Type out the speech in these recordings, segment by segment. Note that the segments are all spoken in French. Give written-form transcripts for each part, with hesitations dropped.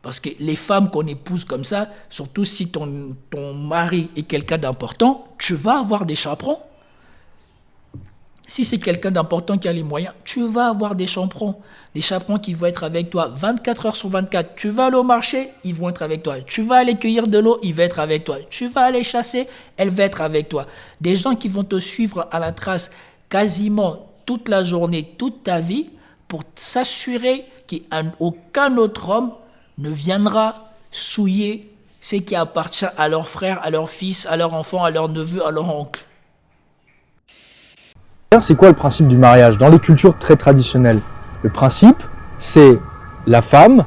Parce que les femmes qu'on épouse comme ça, surtout si ton mari est quelqu'un d'important, tu vas avoir des chaperons. Si c'est quelqu'un d'important qui a les moyens, tu vas avoir des chaperons. Des chaperons qui vont être avec toi 24 heures sur 24. Tu vas aller au marché, ils vont être avec toi. Tu vas aller cueillir de l'eau, ils vont être avec toi. Tu vas aller chasser, elle va être avec toi. Des gens qui vont te suivre à la trace quasiment toute la journée, toute ta vie, pour s'assurer qu'aucun autre homme ne viendra souiller ce qui appartient à leur frère, à leur fils, à leur enfant, à leur neveu, à leur oncle. C'est quoi le principe du mariage dans les cultures très traditionnelles? Le principe, c'est la femme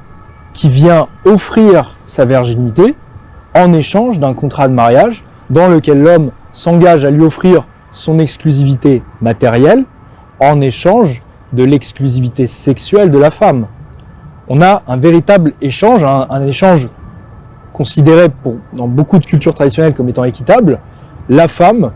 qui vient offrir sa virginité en échange d'un contrat de mariage dans lequel l'homme s'engage à lui offrir son exclusivité matérielle en échange de l'exclusivité sexuelle de la femme. On a un véritable échange, un échange considéré dans beaucoup de cultures traditionnelles comme étant équitable. La femme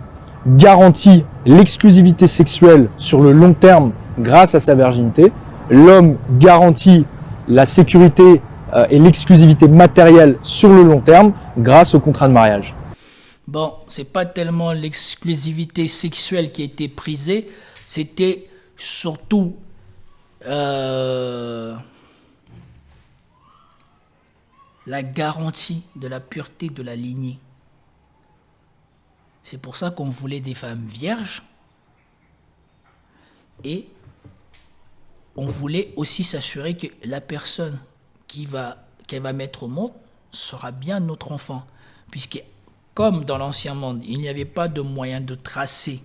garantit l'exclusivité sexuelle sur le long terme grâce à sa virginité. L'homme garantit la sécurité et l'exclusivité matérielle sur le long terme grâce au contrat de mariage. Bon, c'est pas tellement l'exclusivité sexuelle qui a été prisée, c'était surtout la garantie de la pureté de la lignée. C'est pour ça qu'on voulait des femmes vierges et on voulait aussi s'assurer que la personne qu'elle va mettre au monde sera bien notre enfant. Puisque, comme dans l'Ancien Monde, il n'y avait pas de moyen de tracer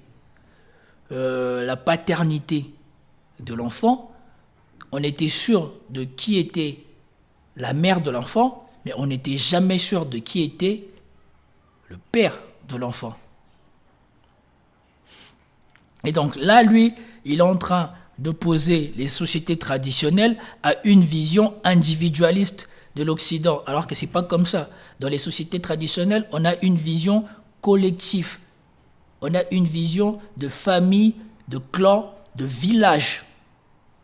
la paternité de l'enfant, on était sûr de qui était la mère de l'enfant, mais on n'était jamais sûr de qui était le père de l'enfant. Et donc là, lui, il est en train d'opposer les sociétés traditionnelles à une vision individualiste de l'Occident, alors que ce n'est pas comme ça. Dans les sociétés traditionnelles, on a une vision collective. On a une vision de famille, de clan, de village.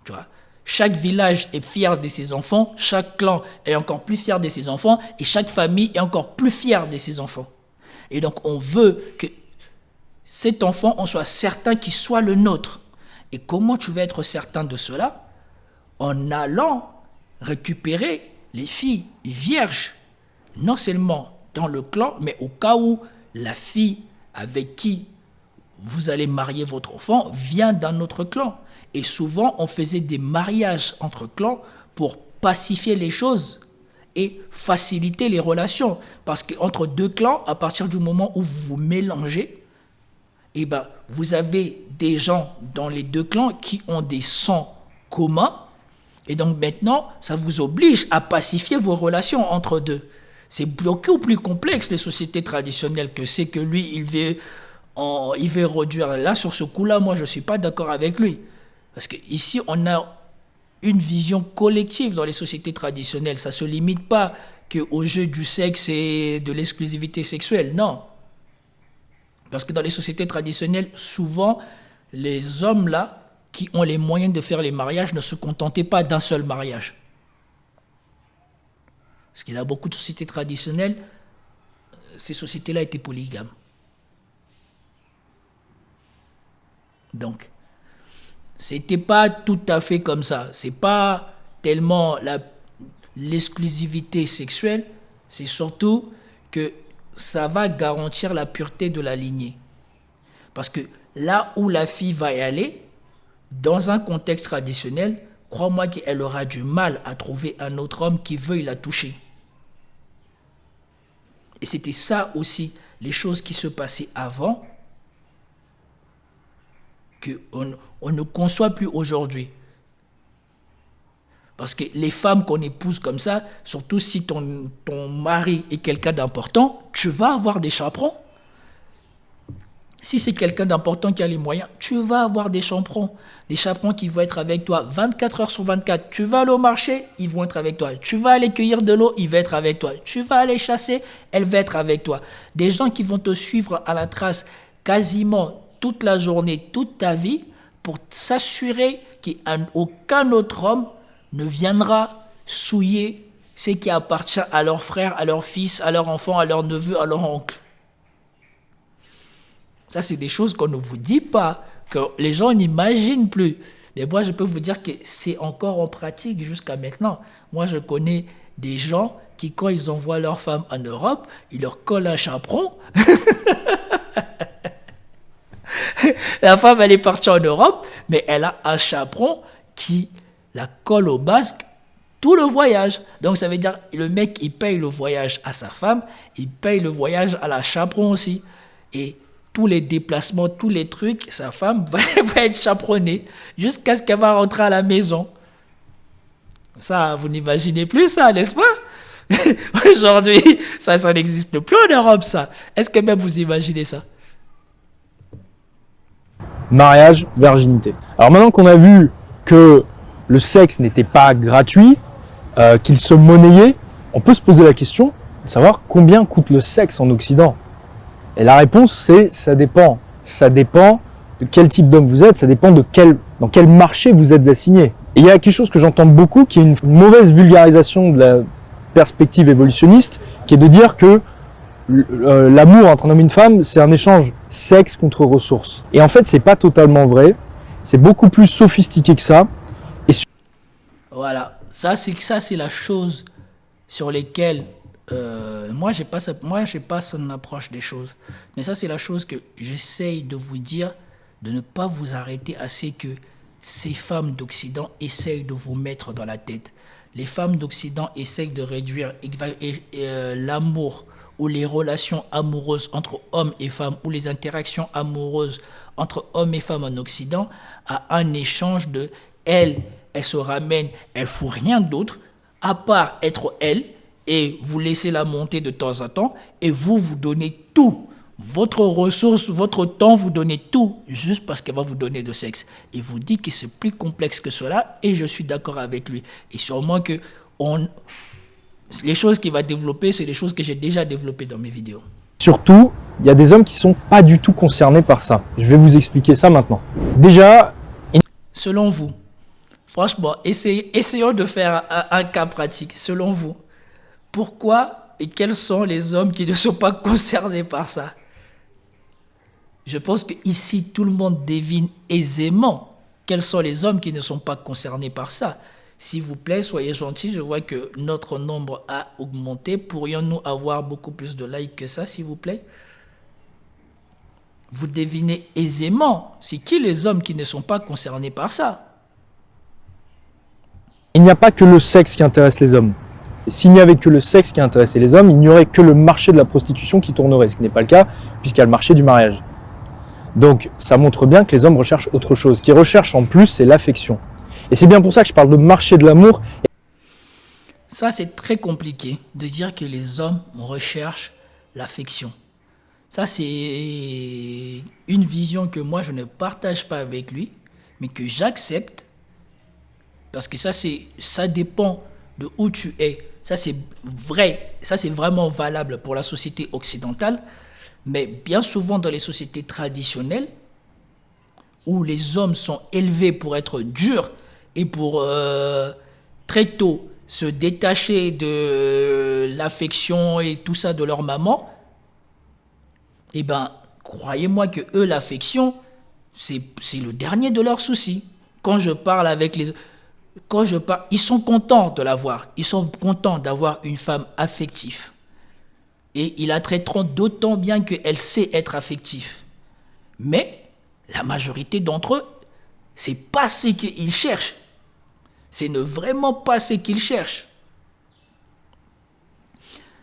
Tu vois, chaque village est fier de ses enfants, chaque clan est encore plus fier de ses enfants, et chaque famille est encore plus fière de ses enfants. Et donc on veut que cet enfant, on soit certain qu'il soit le nôtre. Et comment tu vas être certain de cela? En allant récupérer les filles vierges, non seulement dans le clan, mais au cas où la fille avec qui vous allez marier votre enfant vient d'un autre clan. Et souvent, on faisait des mariages entre clans pour pacifier les choses et faciliter les relations. Parce qu'entre deux clans, à partir du moment où vous vous mélangez, eh ben, vous avez des gens dans les deux clans qui ont des sangs communs. Et donc maintenant, ça vous oblige à pacifier vos relations entre deux. C'est beaucoup plus complexe, les sociétés traditionnelles, que c'est que lui, il veut réduire. Là, sur ce coup-là, moi, je ne suis pas d'accord avec lui. Parce qu'ici, on a une vision collective dans les sociétés traditionnelles. Ça ne se limite pas qu'au jeu du sexe et de l'exclusivité sexuelle. Non. Parce que dans les sociétés traditionnelles, souvent, les hommes-là, qui ont les moyens de faire les mariages, ne se contentaient pas d'un seul mariage. Parce qu'il y a beaucoup de sociétés traditionnelles, ces sociétés-là étaient polygames. Donc, c'était pas tout à fait comme ça. C'est pas tellement l'exclusivité sexuelle, c'est surtout que ça va garantir la pureté de la lignée. Parce que là où la fille va y aller, dans un contexte traditionnel, crois-moi qu'elle aura du mal à trouver un autre homme qui veuille la toucher. Et c'était ça aussi, les choses qui se passaient avant, qu'on ne conçoit plus aujourd'hui. Parce que les femmes qu'on épouse comme ça, surtout si ton mari est quelqu'un d'important, tu vas avoir des chaperons. Si c'est quelqu'un d'important qui a les moyens, tu vas avoir des chaperons. Des chaperons qui vont être avec toi 24 heures sur 24. Tu vas aller au marché, ils vont être avec toi. Tu vas aller cueillir de l'eau, ils vont être avec toi. Tu vas aller chasser, elle va être avec toi. Des gens qui vont te suivre à la trace quasiment toute la journée, toute ta vie, pour s'assurer qu'aucun autre homme ne viendra souiller ce qui appartient à leur frère, à leur fils, à leur enfant, à leur neveu, à leur oncle. Ça, c'est des choses qu'on ne vous dit pas, que les gens n'imaginent plus. Mais moi, je peux vous dire que c'est encore en pratique jusqu'à maintenant. Moi, je connais des gens qui, quand ils envoient leur femme en Europe, ils leur collent un chaperon. La femme, elle est partie en Europe, mais elle a un chaperon qui la colle au basque tout le voyage. Donc, ça veut dire le mec, il paye le voyage à sa femme, il paye le voyage à la chaperon aussi. Et tous les déplacements, tous les trucs, sa femme va être chaperonnée jusqu'à ce qu'elle va rentrer à la maison. Ça, vous n'imaginez plus ça, n'est-ce pas? Aujourd'hui, ça n'existe plus en Europe, ça. Est-ce que même vous imaginez ça? Mariage, virginité. Alors maintenant qu'on a vu que le sexe n'était pas gratuit, qu'il se monnayait, on peut se poser la question de savoir combien coûte le sexe en Occident. Et la réponse, c'est ça dépend. Ça dépend de quel type d'homme vous êtes, ça dépend de dans quel marché vous êtes assigné. Et il y a quelque chose que j'entends beaucoup, qui est une mauvaise vulgarisation de la perspective évolutionniste, qui est de dire que l'amour entre un homme et une femme, c'est un échange sexe contre ressources. Et en fait, c'est pas totalement vrai. C'est beaucoup plus sophistiqué que ça. Voilà, ça c'est la chose sur lesquelles moi j'ai pas son approche des choses. Mais ça c'est la chose que j'essaye de vous dire, de ne pas vous arrêter à ce que ces femmes d'Occident essayent de vous mettre dans la tête. Les femmes d'Occident essayent de réduire l'amour ou les relations amoureuses entre hommes et femmes ou les interactions amoureuses entre hommes et femmes en Occident à un échange de elle se ramène, elle ne fout rien d'autre à part être elle et vous laissez la monter de temps en temps et vous donnez tout, votre ressource, votre temps, vous donnez tout juste parce qu'elle va vous donner de sexe. Il vous dit que c'est plus complexe que cela et je suis d'accord avec lui. Et sûrement que les choses qu'il va développer, c'est les choses que j'ai déjà développées dans mes vidéos. Surtout, il y a des hommes qui ne sont pas du tout concernés par ça. Je vais vous expliquer ça maintenant. Déjà, selon vous, franchement, essayons de faire un cas pratique. Selon vous, pourquoi et quels sont les hommes qui ne sont pas concernés par ça? Je pense qu'ici, tout le monde devine aisément quels sont les hommes qui ne sont pas concernés par ça. S'il vous plaît, soyez gentils, je vois que notre nombre a augmenté. Pourrions-nous avoir beaucoup plus de likes que ça, s'il vous plaît? Vous devinez aisément, c'est qui les hommes qui ne sont pas concernés par ça? Il n'y a pas que le sexe qui intéresse les hommes. S'il n'y avait que le sexe qui intéressait les hommes, il n'y aurait que le marché de la prostitution qui tournerait, ce qui n'est pas le cas, puisqu'il y a le marché du mariage. Donc, ça montre bien que les hommes recherchent autre chose. Ce qu'ils recherchent en plus, c'est l'affection. Et c'est bien pour ça que je parle de marché de l'amour. Ça, c'est très compliqué de dire que les hommes recherchent l'affection. Ça, c'est une vision que moi, je ne partage pas avec lui, mais que j'accepte. Parce que ça dépend de où tu es. Ça, c'est vrai. Ça, c'est vraiment valable pour la société occidentale. Mais bien souvent, dans les sociétés traditionnelles, où les hommes sont élevés pour être durs et pour très tôt se détacher de l'affection et tout ça de leur maman, eh bien, croyez-moi que eux, l'affection, c'est le dernier de leurs soucis. Quand je parle avec ils sont contents de l'avoir. Ils sont contents d'avoir une femme affective. Et ils la traiteront d'autant bien qu'elle sait être affective. Mais la majorité d'entre eux, c'est pas ce qu'ils cherchent. C'est ne vraiment pas ce qu'ils cherchent.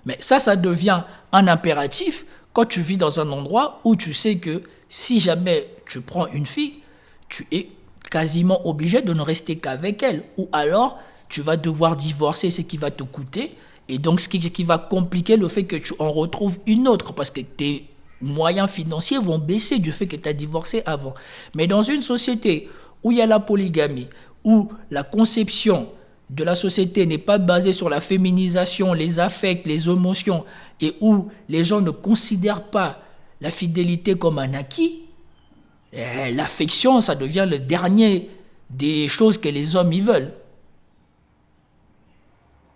Mais ça devient un impératif quand tu vis dans un endroit où tu sais que si jamais tu prends une fille, tu es quasiment obligé de ne rester qu'avec elle. Ou alors, tu vas devoir divorcer, ce qui va te coûter. Et donc, ce qui va compliquer le fait que tu en retrouves une autre parce que tes moyens financiers vont baisser du fait que tu as divorcé avant. Mais dans une société où il y a la polygamie, où la conception de la société n'est pas basée sur la féminisation, les affects, les émotions, et où les gens ne considèrent pas la fidélité comme un acquis, l'affection, ça devient le dernier des choses que les hommes y veulent.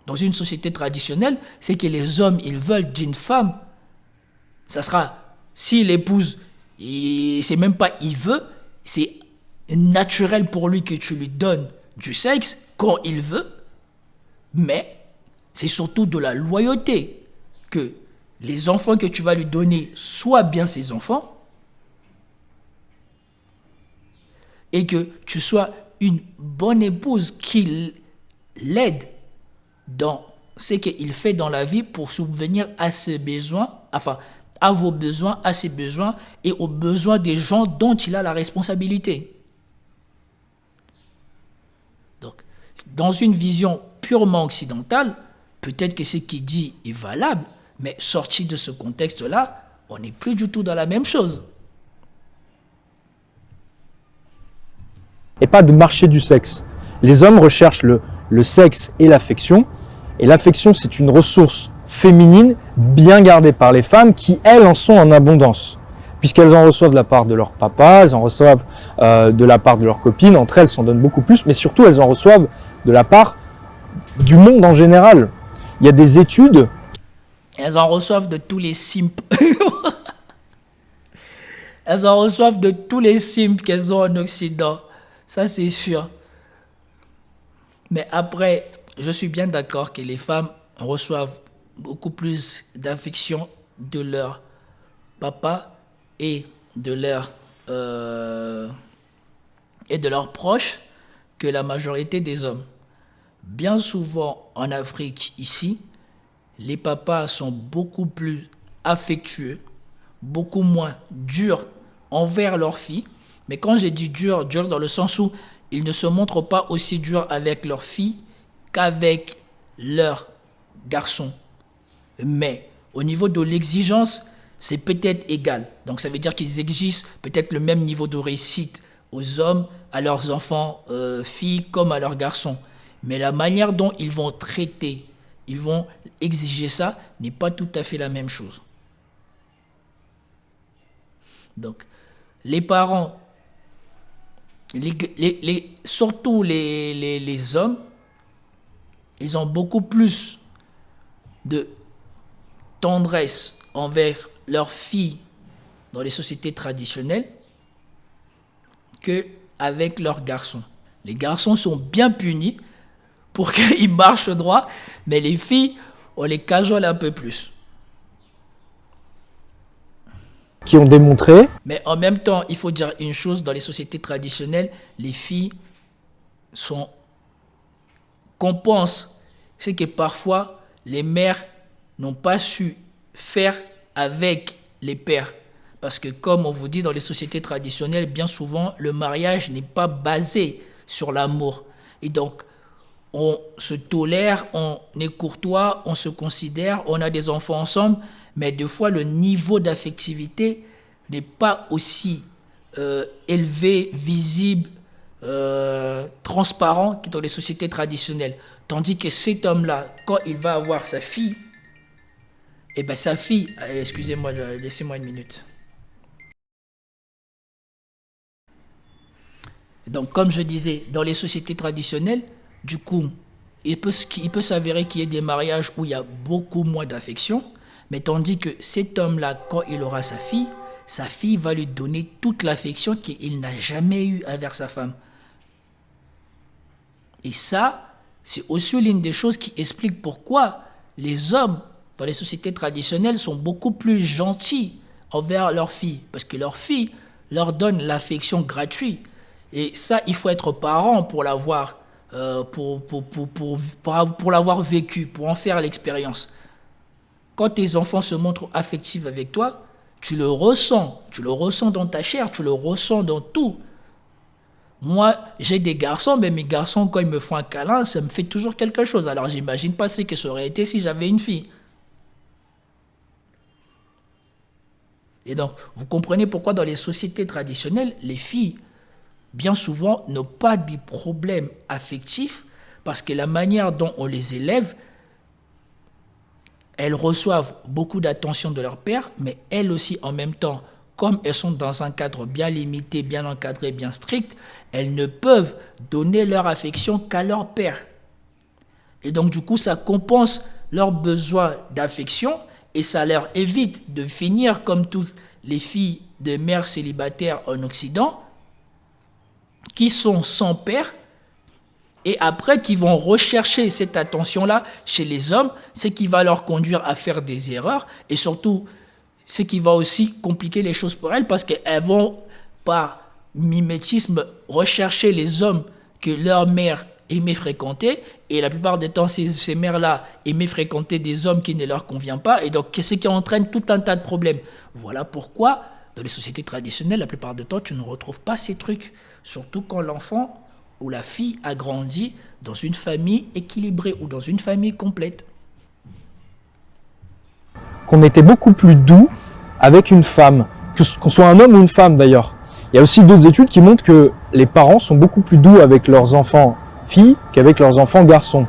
dans une société traditionnelle, c'est que les hommes, ils veulent d'une femme. Ça sera, s'il épouse, c'est même pas il veut, c'est naturel pour lui que tu lui donnes du sexe quand il veut, mais c'est surtout de la loyauté que les enfants que tu vas lui donner soient bien ses enfants et que tu sois une bonne épouse qui l'aide dans ce qu'il fait dans la vie pour subvenir à ses besoins, enfin, à vos besoins, à ses besoins et aux besoins des gens dont il a la responsabilité. Donc, dans une vision purement occidentale, peut-être que ce qu'il dit est valable, mais sorti de ce contexte-là, on n'est plus du tout dans la même chose. Et pas de marché du sexe. Les hommes recherchent le sexe et l'affection. Et l'affection, c'est une ressource féminine bien gardée par les femmes qui, elles, en sont en abondance. Puisqu'elles en reçoivent de la part de leur papa, elles en reçoivent de la part de leurs copines. Entre elles, s'en donnent beaucoup plus. Mais surtout, elles en reçoivent de la part du monde en général. Il y a des études. Elles en reçoivent de tous les simps. Elles en reçoivent de tous les simps qu'elles ont en Occident. Ça, c'est sûr. Mais après, je suis bien d'accord que les femmes reçoivent beaucoup plus d'affection de leur papa et de leurs proches que la majorité des hommes. Bien souvent en Afrique, ici, les papas sont beaucoup plus affectueux, beaucoup moins durs envers leurs filles. Mais quand j'ai dit dur dans le sens où ils ne se montrent pas aussi durs avec leurs filles qu'avec leurs garçons. Mais au niveau de l'exigence, c'est peut-être égal. Donc ça veut dire qu'ils exigent peut-être le même niveau de réussite aux hommes, à leurs enfants, filles, comme à leurs garçons. Mais la manière dont ils vont traiter, ils vont exiger ça, n'est pas tout à fait la même chose. Donc, les parents, surtout les hommes, ils ont beaucoup plus de tendresse envers leurs filles dans les sociétés traditionnelles qu'avec leurs garçons. Les garçons sont bien punis pour qu'ils marchent droit, mais les filles, on les cajole un peu plus. Qui ont démontré. Mais en même temps, il faut dire une chose, dans les sociétés traditionnelles, les filles qu'on pense, c'est que parfois, les mères n'ont pas su faire avec les pères. Parce que comme on vous dit, dans les sociétés traditionnelles, bien souvent, le mariage n'est pas basé sur l'amour. Et donc, on se tolère, on est courtois, on se considère, on a des enfants ensemble, mais des fois, le niveau d'affectivité n'est pas aussi élevé, visible, transparent que dans les sociétés traditionnelles. Tandis que cet homme-là, quand il va avoir sa fille, eh bien sa fille, excusez-moi, laissez-moi une minute. Donc, comme je disais, dans les sociétés traditionnelles, du coup, il peut s'avérer qu'il y ait des mariages où il y a beaucoup moins d'affection, mais tandis que cet homme-là, quand il aura sa fille va lui donner toute l'affection qu'il n'a jamais eue envers sa femme. Et ça, c'est aussi l'une des choses qui explique pourquoi les hommes dans les sociétés traditionnelles sont beaucoup plus gentils envers leurs filles, parce que leurs filles leur donnent l'affection gratuite. Et ça, il faut être parent pour l'avoir pour l'avoir vécu, pour en faire l'expérience. Quand tes enfants se montrent affectifs avec toi, tu le ressens dans ta chair, tu le ressens dans tout. Moi, j'ai des garçons, mais mes garçons, quand ils me font un câlin, ça me fait toujours quelque chose. Alors, j'imagine pas ce que ça aurait été si j'avais une fille. Et donc, vous comprenez pourquoi dans les sociétés traditionnelles, les filles, bien souvent, n'ont pas de problèmes affectifs parce que la manière dont on les élève, elles reçoivent beaucoup d'attention de leur père, mais elles aussi, en même temps, comme elles sont dans un cadre bien limité, bien encadré, bien strict, elles ne peuvent donner leur affection qu'à leur père. Et donc, du coup, ça compense leurs besoins d'affection et ça leur évite de finir comme toutes les filles de mères célibataires en Occident qui sont sans père et après qui vont rechercher cette attention-là chez les hommes, ce qui va leur conduire à faire des erreurs et surtout ce qui va aussi compliquer les choses pour elles parce qu'elles vont par mimétisme rechercher les hommes que leur mère aimait fréquenter et la plupart des temps ces mères-là aimaient fréquenter des hommes qui ne leur conviennent pas et donc ce qui entraîne tout un tas de problèmes. Voilà pourquoi dans les sociétés traditionnelles la plupart du temps tu ne retrouves pas ces trucs, surtout quand l'enfant ou la fille a grandi dans une famille équilibrée ou dans une famille complète. Qu'on était beaucoup plus doux avec une femme, qu'on soit un homme ou une femme d'ailleurs. Il y a aussi d'autres études qui montrent que les parents sont beaucoup plus doux avec leurs enfants filles qu'avec leurs enfants garçons.